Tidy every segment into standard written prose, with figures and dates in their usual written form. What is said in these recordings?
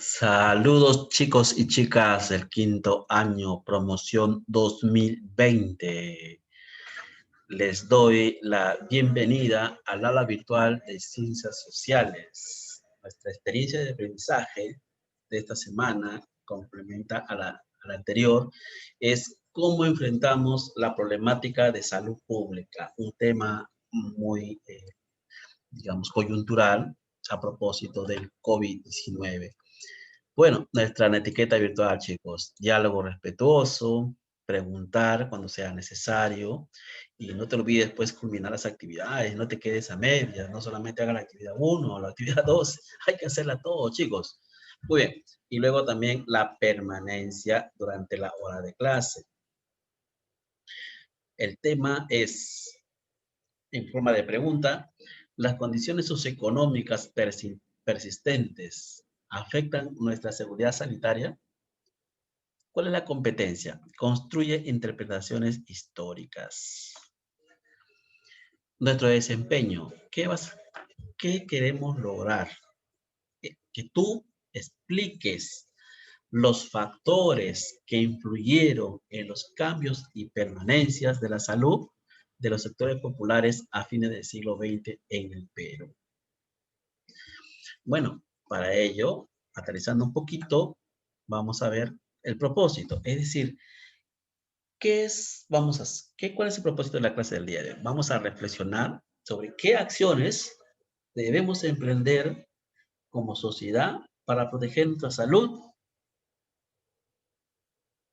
Saludos chicos y chicas del quinto año, promoción 2020. Les doy la bienvenida al aula virtual de Ciencias Sociales. Nuestra experiencia de aprendizaje de esta semana complementa a la anterior, es cómo enfrentamos la problemática de salud pública, un tema muy, digamos, coyuntural a propósito del COVID-19. Bueno, nuestra etiqueta virtual, chicos, diálogo respetuoso, preguntar cuando sea necesario y no te olvides pues culminar las actividades, no te quedes a medias, no solamente haga la actividad 1 o la actividad 2, hay que hacerla todo, chicos. Muy bien, y luego también la permanencia durante la hora de clase. El tema es, en forma de pregunta, las condiciones socioeconómicas persistentes afectan nuestra seguridad sanitaria. ¿Cuál es la competencia? Construye interpretaciones históricas. Nuestro desempeño. ¿Qué queremos lograr? Que tú expliques los factores que influyeron en los cambios y permanencias de la salud de los sectores populares a fines del siglo XX en el Perú. Bueno, para ello, aterrizando un poquito, vamos a ver el propósito. Es decir, ¿cuál es el propósito de la clase del día de hoy? Vamos a reflexionar sobre qué acciones debemos emprender como sociedad para proteger nuestra salud,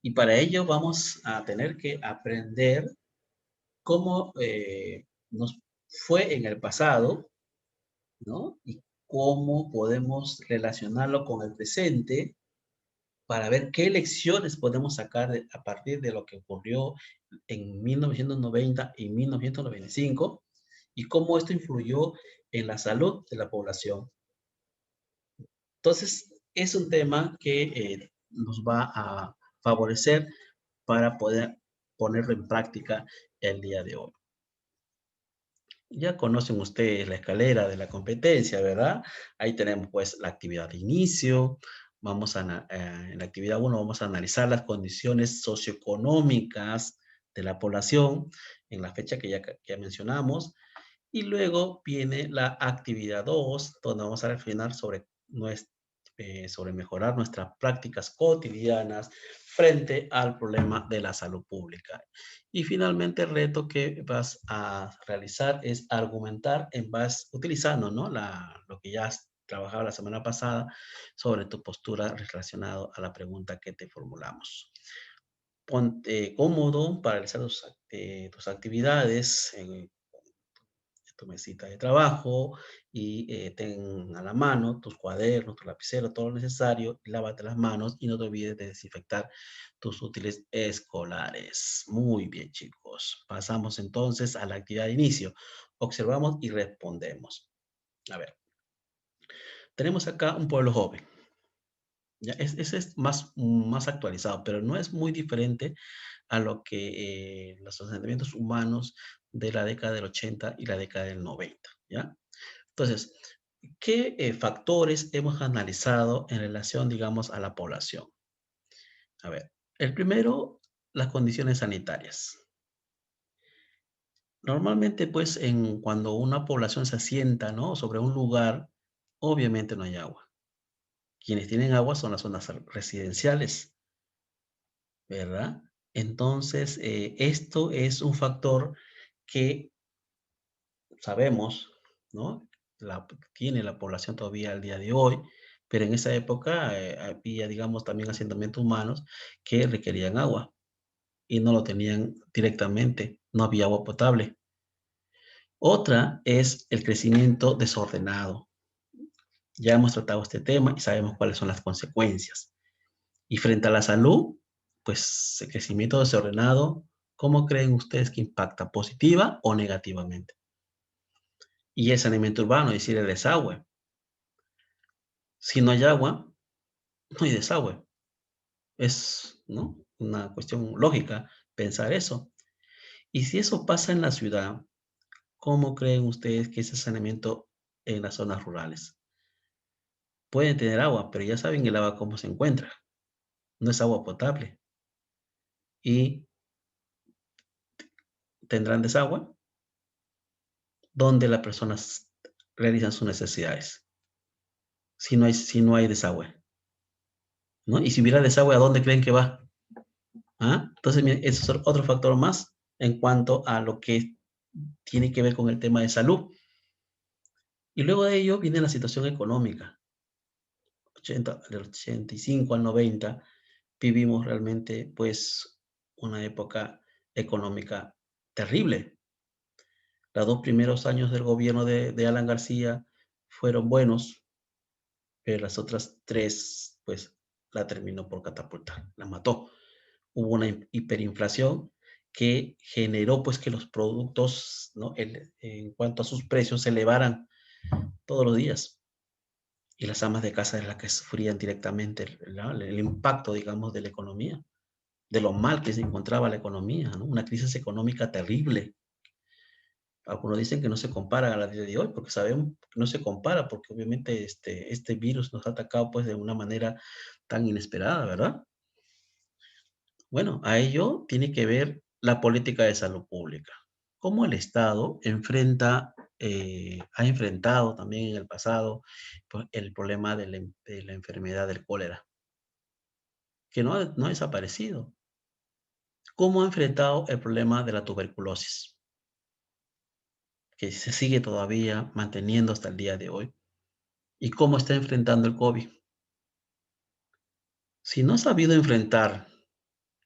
y para ello vamos a tener que aprender cómo nos fue en el pasado, ¿no? Y cómo podemos relacionarlo con el presente para ver qué lecciones podemos sacar a partir de lo que ocurrió en 1990 y 1995 y cómo esto influyó en la salud de la población. Entonces, es un tema que nos va a favorecer para poder ponerlo en práctica el día de hoy. Ya conocen ustedes la escalera de la competencia, ¿verdad? Ahí tenemos pues la actividad de inicio. En la actividad 1 vamos a analizar las condiciones socioeconómicas de la población en la fecha que ya mencionamos. Y luego viene la actividad 2, donde vamos a reflexionar sobre mejorar nuestras prácticas cotidianas frente al problema de la salud pública. Y finalmente el reto que vas a realizar es argumentar utilizando, ¿no? Lo que ya has trabajado la semana pasada sobre tu postura relacionado a la pregunta que te formulamos. Ponte cómodo para realizar tus actividades tu mesita de trabajo y ten a la mano tus cuadernos, tu lapicero, todo lo necesario, y lávate las manos y no te olvides de desinfectar tus útiles escolares. Muy bien, chicos. Pasamos entonces a la actividad de inicio. Observamos y respondemos. A ver, tenemos acá un pueblo joven. Ya, ese es más actualizado, pero no es muy diferente a lo que los asentamientos humanos de la década del 80 y la década del 90, ¿ya? Entonces, ¿qué factores hemos analizado en relación, digamos, a la población? A ver, el primero, las condiciones sanitarias. Normalmente, pues, cuando una población se asienta, ¿no? Sobre un lugar, obviamente no hay agua. Quienes tienen agua son las zonas residenciales, ¿verdad? Entonces, esto es un factor que sabemos, ¿no? Tiene la población todavía al día de hoy, pero en esa época había, digamos, también asentamientos humanos que requerían agua y no lo tenían directamente, no había agua potable. Otra es el crecimiento desordenado. Ya hemos tratado este tema y sabemos cuáles son las consecuencias. Y frente a la salud, pues el crecimiento desordenado, ¿cómo creen ustedes que impacta? ¿Positiva o negativamente? Y el saneamiento urbano, es decir, el desagüe. Si no hay agua, no hay desagüe. Es, ¿no? Una cuestión lógica pensar eso. Y si eso pasa en la ciudad, ¿cómo creen ustedes que es el saneamiento en las zonas rurales? Pueden tener agua, pero ya saben el agua cómo se encuentra. No es agua potable. Y tendrán desagüe donde las personas realizan sus necesidades. Si no hay desagüe, ¿no? Y si hubiera desagüe, ¿a dónde creen que va? ¿Ah? Entonces, miren, eso es otro factor más en cuanto a lo que tiene que ver con el tema de salud. Y luego de ello viene la situación económica. Del 85 al 90 vivimos realmente, pues, una época económica terrible. Los 2 primeros años del gobierno de Alan García fueron buenos, pero las otras 3 pues, la terminó por catapultar, la mató. Hubo una hiperinflación que generó, pues, que los productos, ¿no? En cuanto a sus precios, se elevaran todos los días. Y las amas de casa eran las que sufrían directamente el impacto, digamos, de la economía, de lo mal que se encontraba la economía, ¿no? Una crisis económica terrible. Algunos dicen que no se compara a la día de hoy, porque sabemos que no se compara, porque obviamente este virus nos ha atacado, pues, de una manera tan inesperada, ¿verdad? Bueno, a ello tiene que ver la política de salud pública. Cómo el Estado ha enfrentado también en el pasado, pues, el problema de la enfermedad del cólera, que no ha desaparecido. Cómo ha enfrentado el problema de la tuberculosis, que se sigue todavía manteniendo hasta el día de hoy. Y cómo está enfrentando el COVID. Si no ha sabido enfrentar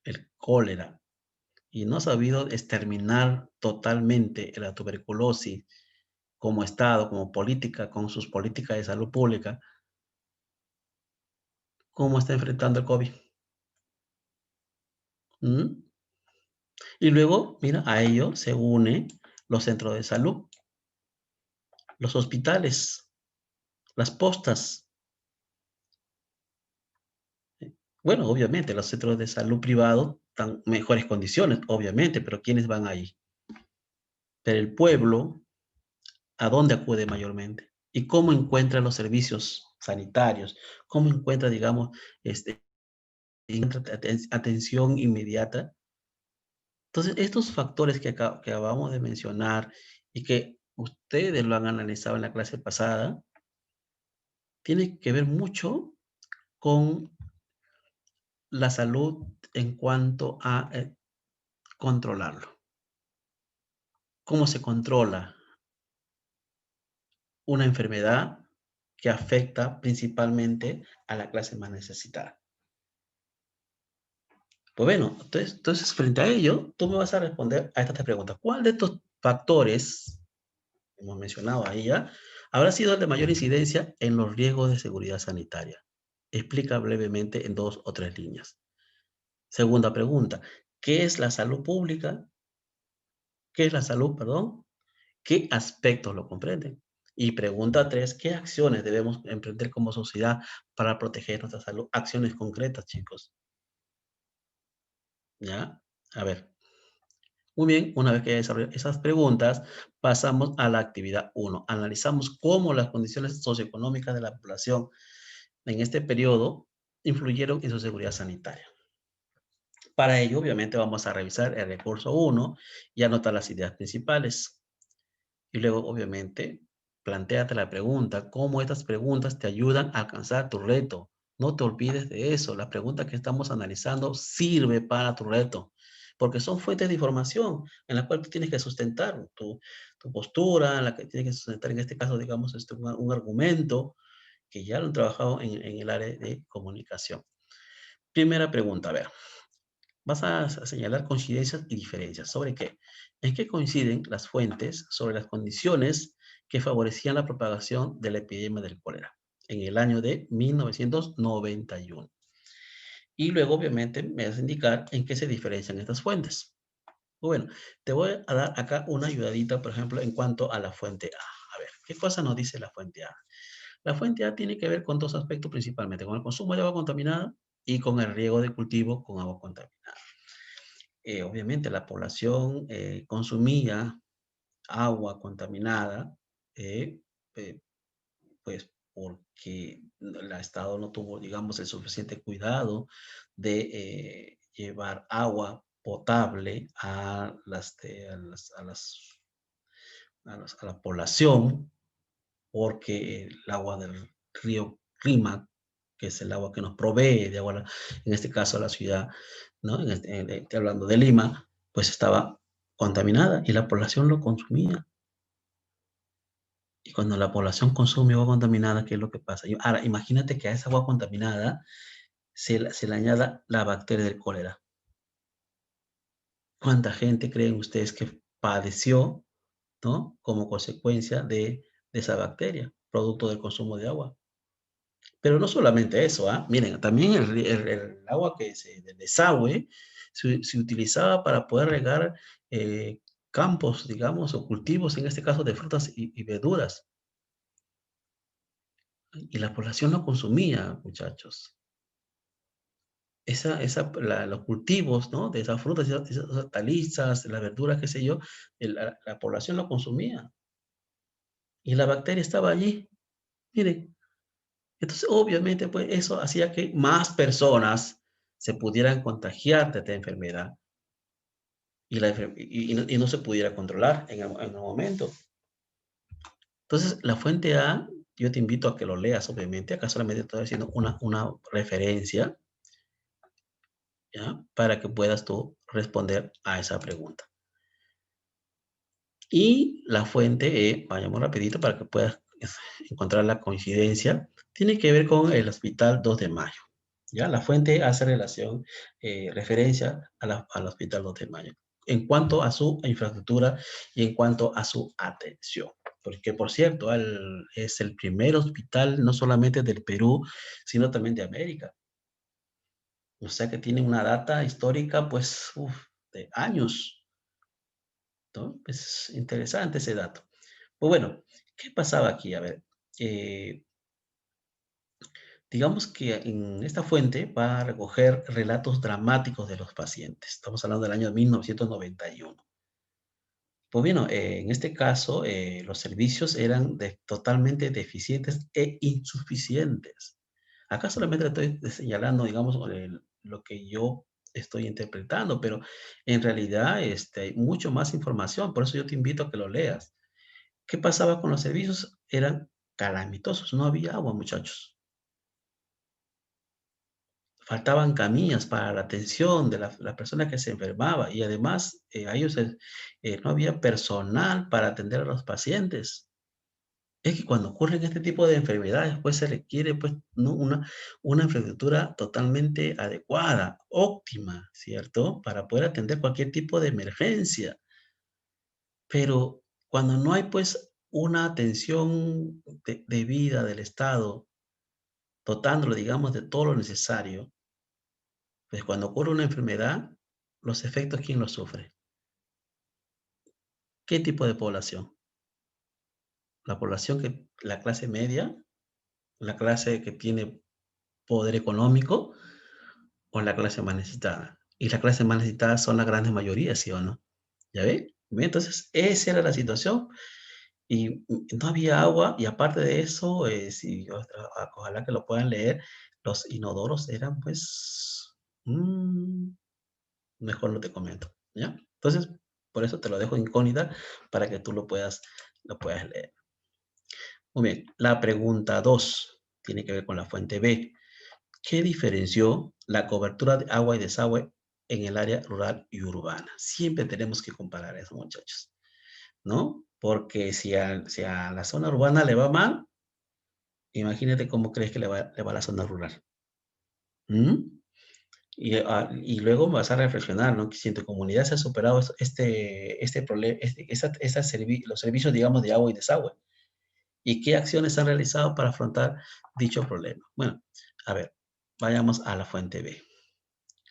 el cólera y no ha sabido exterminar totalmente la tuberculosis como Estado, como política, con sus políticas de salud pública, ¿cómo está enfrentando el COVID? ¿Mm? Y luego, mira, a ello se unen los centros de salud, los hospitales, las postas. Bueno, obviamente, los centros de salud privados están en mejores condiciones, obviamente, pero ¿quiénes van ahí? Pero el pueblo, ¿a dónde acude mayormente? ¿Y cómo encuentra los servicios sanitarios? ¿Cómo encuentra, digamos, atención inmediata? Entonces, estos factores que acabamos de mencionar y que ustedes lo han analizado en la clase pasada, tienen que ver mucho con la salud en cuanto a controlarlo. ¿Cómo se controla una enfermedad que afecta principalmente a la clase más necesitada? Pues bueno, entonces frente a ello, tú me vas a responder a estas 3 preguntas. ¿Cuál de estos factores, hemos mencionado ahí ya, habrá sido el de mayor incidencia en los riesgos de seguridad sanitaria? Explica brevemente en 2 o 3 líneas. Segunda pregunta, ¿qué es la salud pública? ¿Qué es la salud, perdón? ¿Qué aspectos lo comprenden? Y pregunta 3, ¿qué acciones debemos emprender como sociedad para proteger nuestra salud? Acciones concretas, chicos, ¿ya? A ver. Muy bien, una vez que ya desarrollado esas preguntas, pasamos a la actividad 1. Analizamos cómo las condiciones socioeconómicas de la población en este periodo influyeron en su seguridad sanitaria. Para ello, obviamente, vamos a revisar el recurso 1 y anotar las ideas principales. Y luego, obviamente, plantéate la pregunta, cómo estas preguntas te ayudan a alcanzar tu reto. No te olvides de eso. La pregunta que estamos analizando sirve para tu reto, porque son fuentes de información en la cual tú tienes que sustentar tu postura, en la que tienes que sustentar, en este caso, digamos, un argumento que ya lo han trabajado en el área de comunicación. Primera pregunta, a ver. Vas a señalar coincidencias y diferencias. ¿Sobre qué? ¿En qué coinciden las fuentes sobre las condiciones que favorecían la propagación de la epidemia del cólera en el año de 1991? Y luego, obviamente, me vas a indicar en qué se diferencian estas fuentes. Bueno, te voy a dar acá una ayudadita, por ejemplo, en cuanto a la fuente A. A ver, ¿qué cosa nos dice la fuente A? La fuente A tiene que ver con 2 aspectos principalmente, con el consumo de agua contaminada y con el riego de cultivo con agua contaminada. Obviamente la población consumía agua contaminada, eh, eh, pues porque el Estado no tuvo, digamos, el suficiente cuidado de llevar agua potable a a la población, porque el agua del río Rímac, que es el agua que nos provee de agua, en este caso a la ciudad, ¿no? Estoy hablando de Lima, pues estaba contaminada y la población lo consumía. Y cuando la población consume agua contaminada, ¿qué es lo que pasa? Ahora, imagínate que a esa agua contaminada se le añada la bacteria del cólera. ¿Cuánta gente creen ustedes que padeció, ¿no? Como consecuencia de esa bacteria, producto del consumo de agua? Pero no solamente eso, ¿ah? Miren, también el agua del desagüe se utilizaba para poder regar campos, digamos, o cultivos, en este caso de frutas y verduras. Y la población no consumía, muchachos. Los cultivos, ¿no? De esas frutas, esas hortalizas, las verduras, qué sé yo, la población lo consumía. Y la bacteria estaba allí. Miren, entonces obviamente pues eso hacía que más personas se pudieran contagiar de esta enfermedad y no se pudiera controlar en el momento. Entonces, la fuente A, yo te invito a que lo leas, obviamente. Acá solamente estoy haciendo una referencia, ¿ya? Para que puedas tú responder a esa pregunta. Y la fuente E, vayamos rapidito para que puedas encontrar la coincidencia, tiene que ver con el Hospital 2 de Mayo. ¿Ya? La fuente hace referencia al Hospital 2 de Mayo en cuanto a su infraestructura y en cuanto a su atención. Porque, por cierto, es el primer hospital no solamente del Perú, sino también de América. O sea que tiene una data histórica, pues, de años, ¿no? Es interesante ese dato. Pues bueno, ¿qué pasaba aquí? A ver, eh, digamos que en esta fuente va a recoger relatos dramáticos de los pacientes. Estamos hablando del año 1991. Pues bueno, en este caso, los servicios eran totalmente deficientes e insuficientes. Acá solamente le estoy señalando, digamos, lo que yo estoy interpretando, pero en realidad hay mucho más información, por eso yo te invito a que lo leas. ¿Qué pasaba con los servicios? Eran calamitosos, no había agua, muchachos. Faltaban camillas para la atención de la persona que se enfermaba y además a ellos no había personal para atender a los pacientes. Es que cuando ocurren este tipo de enfermedades, pues se requiere pues, ¿no? una infraestructura totalmente adecuada, óptima, ¿cierto? Para poder atender cualquier tipo de emergencia. Pero cuando no hay pues una atención debida del Estado, dotándolo, digamos, de todo lo necesario, pues cuando ocurre una enfermedad, los efectos, ¿quién los sufre? ¿Qué tipo de población? La clase media, la clase que tiene poder económico o la clase más necesitada. Y la clase más necesitada son la grandes mayoría, ¿sí o no? ¿Ya ve? ¿Ve? Entonces, esa era la situación y no había agua y aparte de eso, ojalá que lo puedan leer, los inodoros eran pues, mejor no te comento, ¿ya? Entonces, por eso te lo dejo incógnita para que tú lo puedas leer. Muy bien, la pregunta 2 tiene que ver con la fuente B. ¿Qué diferenció la cobertura de agua y desagüe en el área rural y urbana? Siempre tenemos que comparar eso, muchachos, ¿no? Porque si a la zona urbana le va mal, imagínate cómo crees que le va a la zona rural. ¿Mm? Y luego vas a reflexionar, ¿no? Que si en tu comunidad se ha superado este problema, los servicios, digamos, de agua y desagüe, y qué acciones han realizado para afrontar dicho problema. Bueno, a ver, vayamos a la fuente B.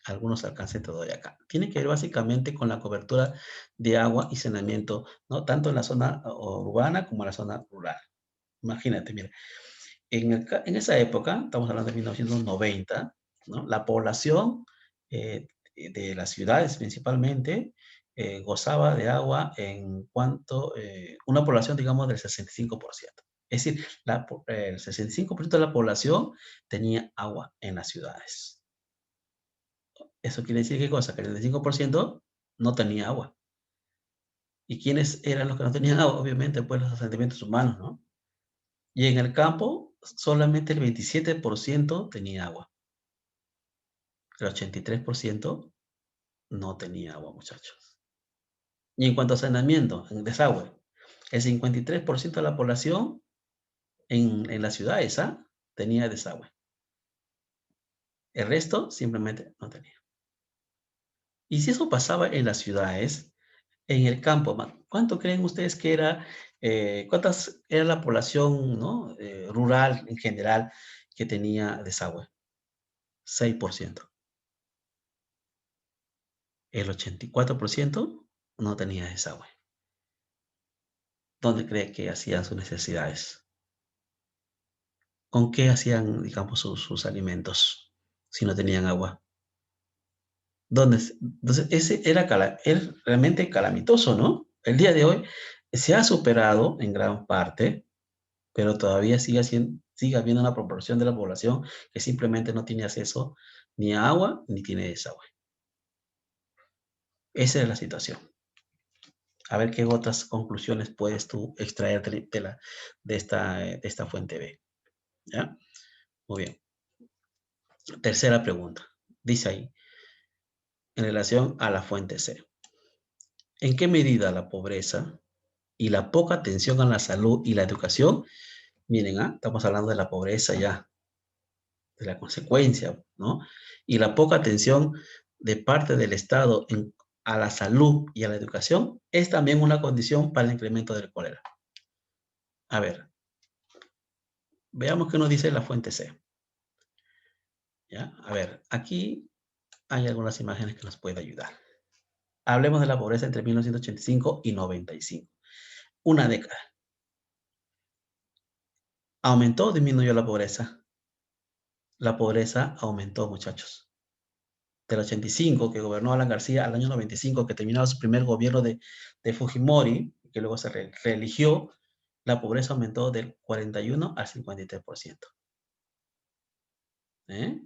Algunos alcances te doy acá. Tiene que ver básicamente con la cobertura de agua y saneamiento, ¿no? Tanto en la zona urbana como en la zona rural. Imagínate, mira, en esa época, estamos hablando de 1990, ¿no? La población de las ciudades principalmente gozaba de agua una población, digamos, del 65%. Es decir, el 65% de la población tenía agua en las ciudades. Eso quiere decir, ¿qué cosa? Que el 35% no tenía agua. ¿Y quiénes eran los que no tenían agua? Obviamente, pues, los asentamientos humanos, ¿no? Y en el campo, solamente el 27% tenía agua. El 83% no tenía agua, muchachos. Y en cuanto a saneamiento, en desagüe, el 53% de la población en las ciudades, tenía desagüe. El resto simplemente no tenía. Y si eso pasaba en las ciudades, en el campo, ¿cuánto creen ustedes que era, cuántas era la población, ¿no? Rural en general que tenía desagüe? 6%. El 84% no tenía desagüe. ¿Dónde cree que hacían sus necesidades? ¿Con qué hacían, digamos, sus alimentos si no tenían agua? ¿Dónde? Entonces, ese era realmente calamitoso, ¿no? El día de hoy se ha superado en gran parte, pero todavía sigue habiendo una proporción de la población que simplemente no tiene acceso ni a agua ni tiene desagüe. Esa es la situación. A ver qué otras conclusiones puedes tú extraer de esta fuente B. ¿Ya? Muy bien. Tercera pregunta. Dice ahí, en relación a la fuente C. ¿En qué medida la pobreza y la poca atención a la salud y la educación? Miren, estamos hablando de la pobreza ya, de la consecuencia, ¿no? Y la poca atención de parte del Estado a la salud y a la educación es también una condición para el incremento del cólera. A ver, veamos qué nos dice la fuente C. ¿Ya? A ver, aquí hay algunas imágenes que nos pueden ayudar. Hablemos de la pobreza entre 1985 y 95. Una década. ¿Aumentó o disminuyó la pobreza? La pobreza aumentó, muchachos. Del 85, que gobernó Alan García, al año 95, que terminaba su primer gobierno de Fujimori, que luego se reeligió, la pobreza aumentó del 41 al 53%. ¿Eh?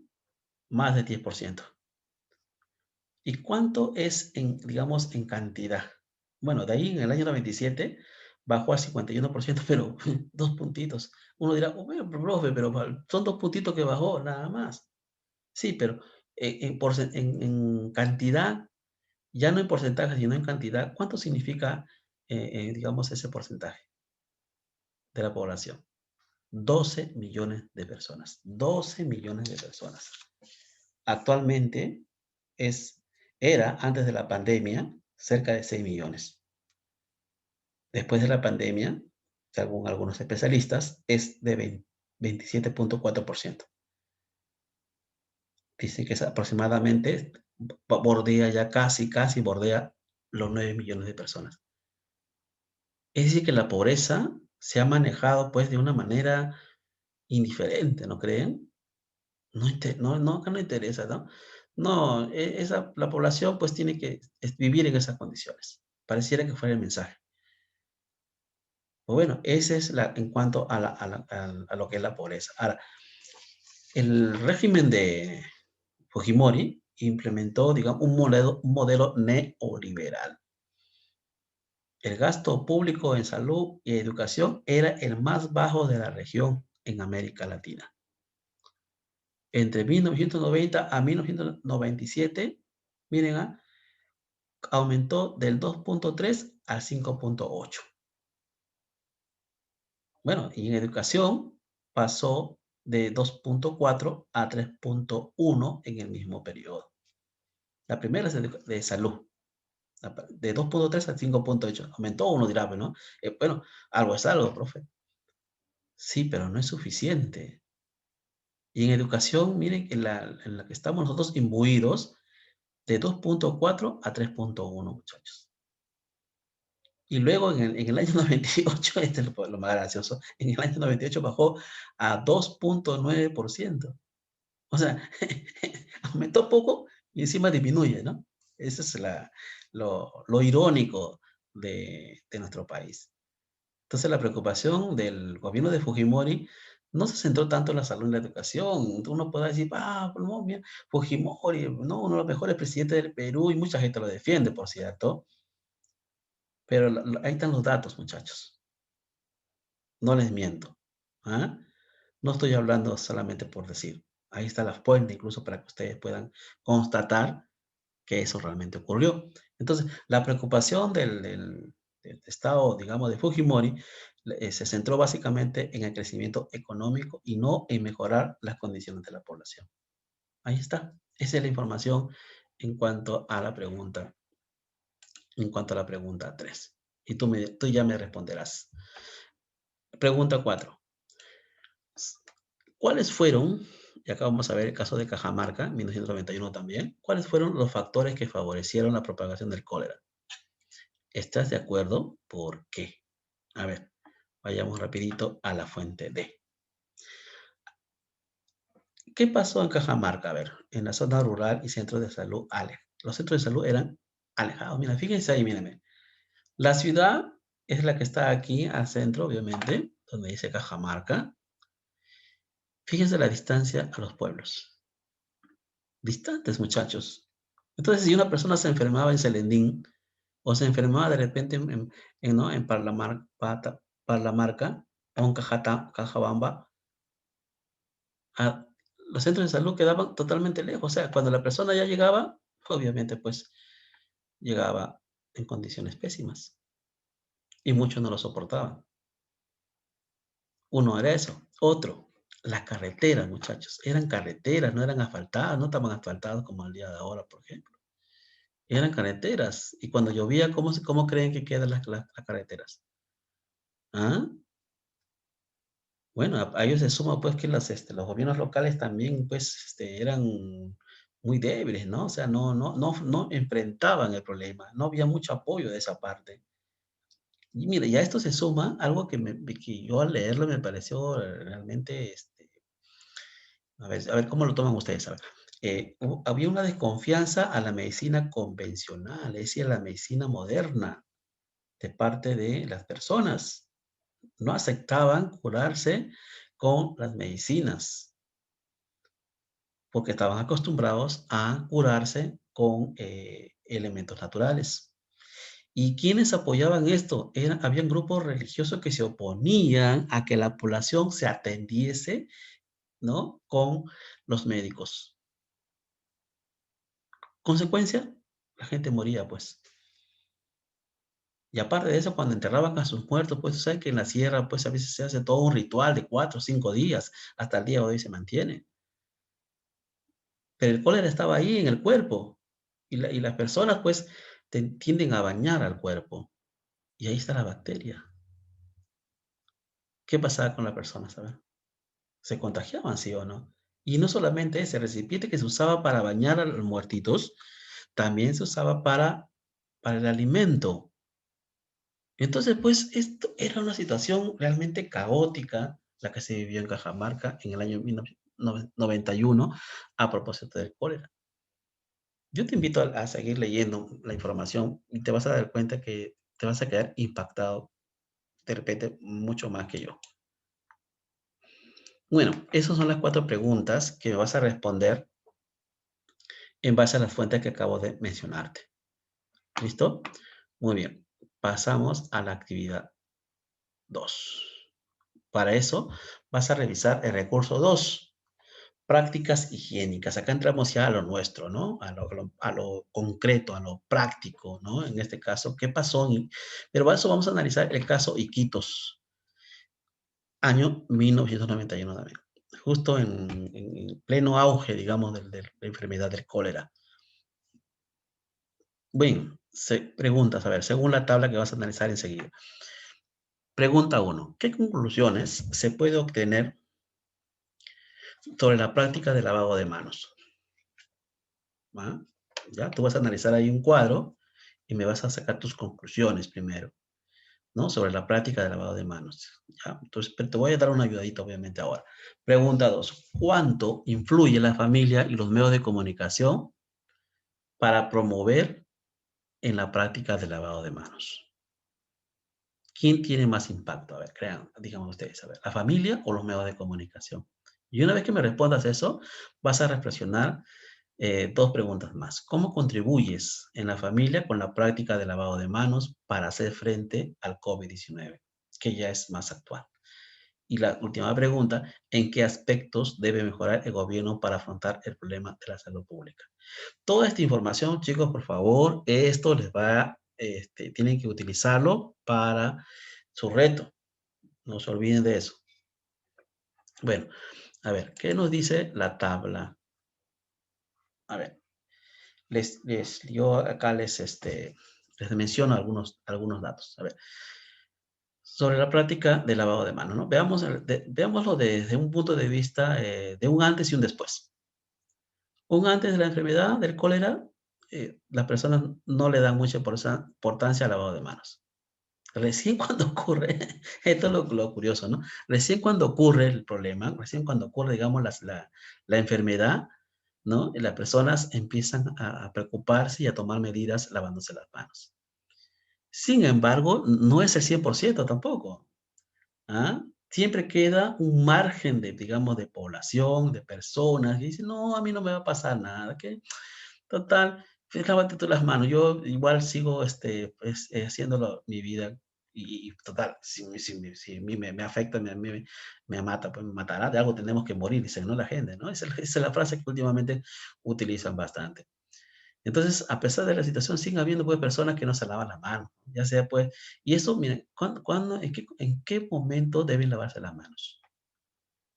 Más de 10%. ¿Y cuánto es, digamos, en cantidad? Bueno, de ahí en el año 97 bajó al 51%, pero 2 puntitos. Uno dirá, oh, bueno, profe, pero son 2 puntitos que bajó, nada más. Sí, pero en cantidad, ya no en porcentaje, sino en cantidad, ¿cuánto significa, digamos, ese porcentaje de la población? 12 millones de personas. 12 millones de personas. Actualmente era, antes de la pandemia, cerca de 6 millones. Después de la pandemia, según algunos especialistas, es de 27.4%. Dice que es aproximadamente, bordea ya casi bordea los 9 millones de personas. Es decir, que la pobreza se ha manejado, pues, de una manera indiferente, ¿no creen? Que no interesa, ¿no? No, la población, pues, tiene que vivir en esas condiciones. Pareciera que fuera el mensaje. Pues bueno, ese es en cuanto a lo que es la pobreza. Ahora, el régimen de Fujimori implementó, digamos, un modelo neoliberal. El gasto público en salud y educación era el más bajo de la región en América Latina. Entre 1990 a 1997, miren, aumentó del 2.3 al 5.8. Bueno, y en educación pasó de 2.4 a 3.1 en el mismo periodo. La primera es de salud, de 2.3 a 5.8. Aumentó, uno dirá, bueno, bueno, algo es algo, profe. Sí, pero no es suficiente. Y en educación, miren, en la que estamos nosotros imbuidos, de 2.4 a 3.1, muchachos. Y luego en el año 98, este es lo más gracioso, en el año 98 bajó a 2.9%. O sea, aumentó poco y encima disminuye, ¿no? Eso es lo irónico de nuestro país. Entonces, la preocupación del gobierno de Fujimori no se centró tanto en la salud y la educación. Uno puede decir, pues no, mira, Fujimori, no, uno de los mejores presidentes del Perú y mucha gente lo defiende, por cierto. Pero ahí están los datos, muchachos. No les miento. ¿Ah? No estoy hablando solamente por decir. Ahí está la fuente, incluso para que ustedes puedan constatar que eso realmente ocurrió. Entonces, la preocupación del Estado, digamos, de Fujimori, se centró básicamente en el crecimiento económico y no en mejorar las condiciones de la población. Ahí está. Esa es la información en cuanto a la pregunta, en cuanto a la pregunta 3. Y tú ya me responderás. Pregunta 4. ¿Cuáles fueron, y acá vamos a ver el caso de Cajamarca, 1991 también, cuáles fueron los factores que favorecieron la propagación del cólera? ¿Estás de acuerdo? ¿Por qué? A ver, vayamos rapidito a la fuente D. ¿Qué pasó en Cajamarca? A ver, en la zona rural y centros de salud, los centros de salud eran alejados. Mira, fíjense ahí, mírenme. La ciudad es la que está aquí al centro, obviamente, donde dice Cajamarca. Fíjense la distancia a los pueblos. Distantes, muchachos. Entonces, si una persona se enfermaba en Selendín o se enfermaba de repente ¿no? en Parlamarca o en Cajabamba, los centros de salud quedaban totalmente lejos. O sea, cuando la persona ya llegaba, obviamente, pues llegaba en condiciones pésimas y muchos no lo soportaban. Uno era eso. Otro, las carreteras, muchachos. Eran carreteras, no eran asfaltadas, no estaban asfaltadas como el día de ahora, por ejemplo. Eran carreteras. Y cuando llovía, ¿cómo creen que quedan las carreteras? ¿Ah? Bueno, a ello se suma, pues, que los gobiernos locales también, pues, eran muy débiles, ¿no? O sea, no enfrentaban el problema, no había mucho apoyo de esa parte. Y mire, ya esto se suma algo que yo al leerlo me pareció realmente, a ver cómo lo toman ustedes, a ver. Había una desconfianza a la medicina convencional, es decir, a la medicina moderna de parte de las personas. No aceptaban curarse con las medicinas, porque estaban acostumbrados a curarse con elementos naturales. ¿Y quiénes apoyaban esto? Habían grupos religiosos que se oponían a que la población se atendiese, ¿no? Con los médicos. Consecuencia, la gente moría, pues. Y aparte de eso, cuando enterraban a sus muertos, pues, tú sabes que en la sierra, pues, a veces se hace todo un ritual de 4 o 5 días, hasta el día de hoy se mantiene. Pero el cólera estaba ahí en el cuerpo, y las personas, pues, tienden a bañar al cuerpo, y ahí está la bacteria. ¿Qué pasaba con la persona, sabes? Se contagiaban, ¿sí o no? Y no solamente ese recipiente que se usaba para bañar a los muertitos, también se usaba para el alimento. Entonces, pues, esto era una situación realmente caótica, la que se vivió en Cajamarca en el año 1991 a propósito del cólera. Yo te invito a seguir leyendo la información y te vas a dar cuenta que te vas a quedar impactado, de repente, mucho más que yo. Bueno, esas son las 4 preguntas que me vas a responder en base a las fuentes que acabo de mencionarte. ¿Listo? Muy bien. Pasamos a la actividad 2. Para eso vas a revisar el recurso 2, prácticas higiénicas. Acá entramos ya a lo nuestro, ¿no? A lo concreto, a lo práctico, ¿no? En este caso, ¿qué pasó? Pero para eso vamos a analizar el caso Iquitos, año 1991 también, justo en pleno auge, digamos, de la enfermedad del cólera. Bien, preguntas, a ver, según la tabla que vas a analizar enseguida. Pregunta 1. ¿Qué conclusiones se puede obtener sobre la práctica de lavado de manos? ¿Va? ¿Ya? Tú vas a analizar ahí un cuadro y me vas a sacar tus conclusiones primero, ¿no? Sobre la práctica de lavado de manos. ¿Ya? Entonces, pero te voy a dar una ayudadita, obviamente, ahora. Pregunta 2. ¿Cuánto influye la familia y los medios de comunicación para promover en la práctica del lavado de manos? ¿Quién tiene más impacto? A ver, crean, digamos ustedes, a ver, ¿la familia o los medios de comunicación? Y una vez que me respondas eso, vas a reflexionar dos preguntas más. ¿Cómo contribuyes en la familia con la práctica de lavado de manos para hacer frente al COVID-19, que ya es más actual? Y la última pregunta, ¿en qué aspectos debe mejorar el gobierno para afrontar el problema de la salud pública? Toda esta información, chicos, por favor, esto les va, tienen que utilizarlo para su reto. No se olviden de eso. Bueno, a ver, ¿qué nos dice la tabla? A ver, yo acá les menciono algunos datos. A ver, sobre la práctica de lavado de manos, ¿no? Veámoslo desde un punto de vista de un antes y un después. Un antes de la enfermedad del cólera, las personas no le dan mucha importancia al lavado de manos. Recién cuando ocurre, esto es lo curioso, ¿no? Recién cuando ocurre el problema, recién cuando ocurre, digamos, la enfermedad, ¿no? Y las personas empiezan a preocuparse y a tomar medidas lavándose las manos. Sin embargo, no es el 100% tampoco. ¿Ah? Siempre queda un margen de, digamos, de población, de personas, que dicen, no, a mí no me va a pasar nada, que total, pues lávate tú las manos, yo igual sigo pues, haciéndolo mi vida y total, si a mí me afecta, me mata, pues me matará, de algo tenemos que morir, dicen, ¿no? La gente, ¿no? Esa es la frase que últimamente utilizan bastante. Entonces, a pesar de la situación, siguen habiendo, pues, personas que no se lavan la mano, ya sea, pues, y eso, miren, ¿cuándo, en qué momento deben lavarse las manos?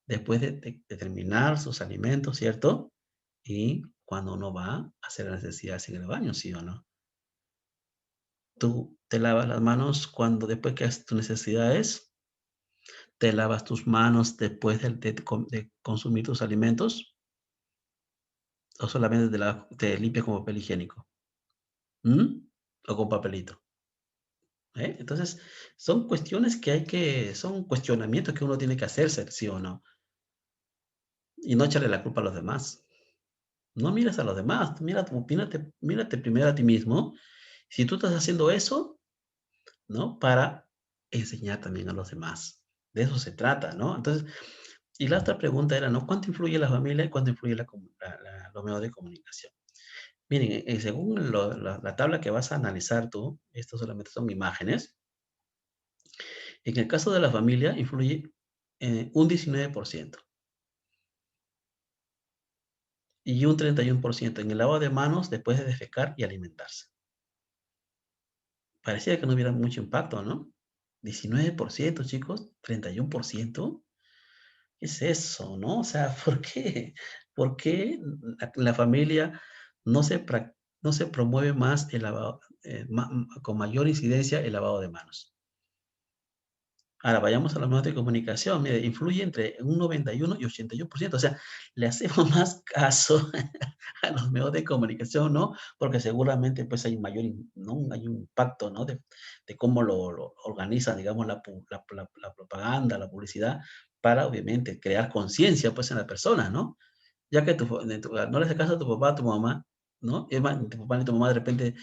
Después de terminar sus alimentos, ¿cierto? Y cuando uno va a hacer las necesidades en el baño, ¿sí o no? Tú te lavas las manos cuando después que haces tus necesidades, te lavas tus manos después de consumir tus alimentos, o solamente te limpias con papel higiénico, ¿mm? O con papelito. Entonces, son cuestionamientos que uno tiene que hacerse, ¿sí o no? Y no echarle la culpa a los demás. No mires a los demás, tú mírate primero a ti mismo. Si tú estás haciendo eso, ¿no? Para enseñar también a los demás. De eso se trata, ¿no? Entonces, y la otra pregunta era, ¿no? ¿Cuánto influye la familia y cuánto influye los medios de comunicación? Miren, según la tabla que vas a analizar tú, esto solamente son imágenes. En el caso de la familia, influye un 19% y un 31% en el lavado de manos después de defecar y alimentarse. Parecía que no hubiera mucho impacto, ¿no? 19%, chicos, 31%. ¿Qué es eso, no? O sea, ¿por qué? ¿Por qué la familia no no se promueve más el lavado, con mayor incidencia el lavado de manos? Ahora vayamos a los medios de comunicación. Mire, influye entre un 91 y 81%. O sea, le hacemos más caso a los medios de comunicación, ¿no? Porque seguramente pues hay ¿no? Hay un impacto, ¿no? De cómo lo organizan, digamos, la propaganda, la publicidad, para obviamente crear conciencia pues en la persona, ¿no? Ya que no le haces caso a tu papá, a tu mamá, ¿no? Es más, ni tu papá ni tu mamá de repente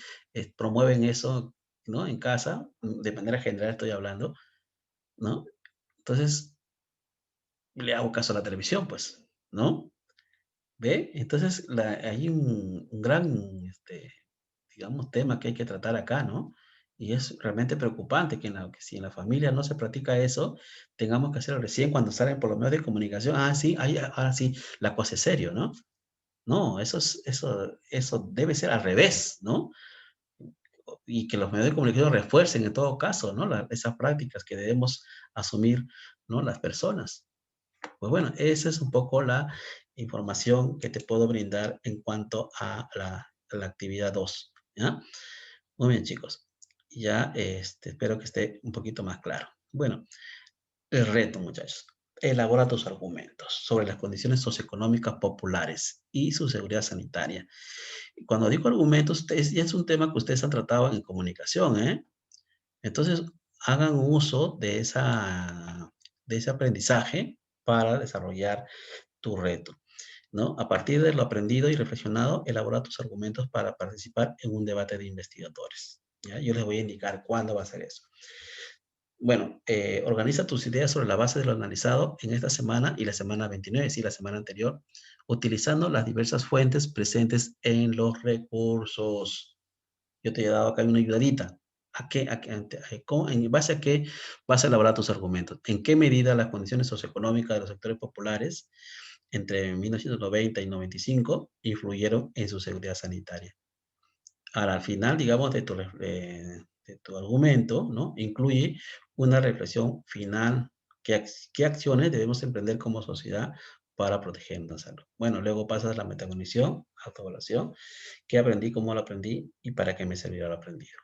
promueven eso, ¿no? En casa, de manera general estoy hablando, ¿no? Entonces, le hago caso a la televisión, pues, ¿no? ¿Ve? Entonces, hay un gran, digamos, tema que hay que tratar acá, ¿no? Y es realmente preocupante que si en la familia no se practica eso, tengamos que hacerlo recién cuando salen por los medios de comunicación. Ah, sí, ahora sí, la cosa es serio, ¿no? No, eso debe ser al revés, ¿no? Y que los medios de comunicación refuercen en todo caso, ¿no? Esas prácticas que debemos asumir, ¿no? Las personas. Pues bueno, esa es un poco la información que te puedo brindar en cuanto a la actividad 2, ¿ya? Muy bien, chicos. Ya, espero que esté un poquito más claro. Bueno, el reto, muchachos. Elabora tus argumentos sobre las condiciones socioeconómicas populares y su seguridad sanitaria. Y cuando digo argumentos, ya es un tema que ustedes han tratado en comunicación, ¿eh? Entonces, hagan uso de ese aprendizaje para desarrollar tu reto, ¿no? A partir de lo aprendido y reflexionado, elabora tus argumentos para participar en un debate de investigadores, ¿ya? Yo les voy a indicar cuándo va a ser eso. Bueno, organiza tus ideas sobre la base de lo analizado en esta semana y la semana 29, sí, la semana anterior, utilizando las diversas fuentes presentes en los recursos. Yo te he dado acá una ayudadita. ¿En base a qué vas a elaborar tus argumentos? ¿En qué medida las condiciones socioeconómicas de los sectores populares entre 1990 y 95 influyeron en su seguridad sanitaria? Ahora, al final, digamos, de tu argumento, ¿no? Incluye una reflexión final. ¿Qué acciones debemos emprender como sociedad para proteger nuestra salud? Bueno, luego pasas a la metacognición, autoevaluación. ¿Qué aprendí? ¿Cómo lo aprendí? ¿Y para qué me servirá lo aprendido?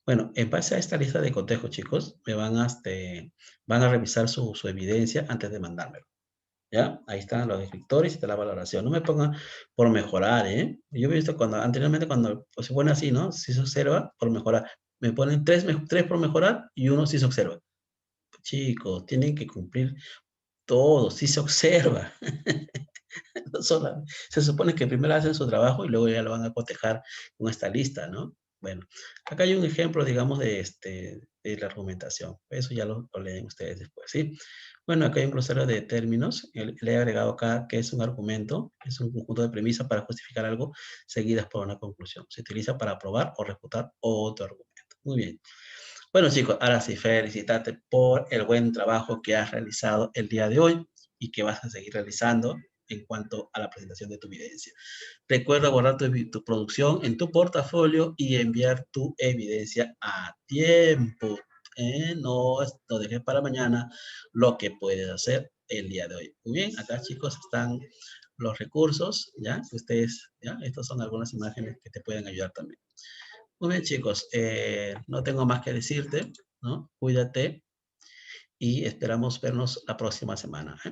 Bueno, en base a esta lista de cotejos, chicos, van a revisar su evidencia antes de mandármelo. ¿Ya? Ahí están los escritores y está la valoración. No me pongan por mejorar, ¿eh? Yo he visto anteriormente cuando pues, se pone así, ¿no? Si se observa, por mejorar. Me ponen tres por mejorar y uno si se observa. Chicos, tienen que cumplir todo, si se observa. No se supone que primero hacen su trabajo y luego ya lo van a cotejar con esta lista, ¿no? Bueno, acá hay un ejemplo, digamos, de la argumentación. Eso ya lo leen ustedes después, ¿sí? Bueno, acá hay un glosario de términos. Le he agregado acá que es un argumento, es un conjunto de premisas para justificar algo seguidas por una conclusión. Se utiliza para probar o refutar otro argumento. Muy bien. Bueno, chicos, ahora sí, felicitarte por el buen trabajo que has realizado el día de hoy y que vas a seguir realizando en cuanto a la presentación de tu evidencia. Recuerda guardar tu producción en tu portafolio y enviar tu evidencia a tiempo. No dejes para mañana lo que puedes hacer el día de hoy. Muy bien, acá chicos están los recursos, ¿ya? Ustedes, ¿ya? Estas son algunas imágenes que te pueden ayudar también. Muy bien, chicos, no tengo más que decirte, ¿no? Cuídate y esperamos vernos la próxima semana, ¿eh?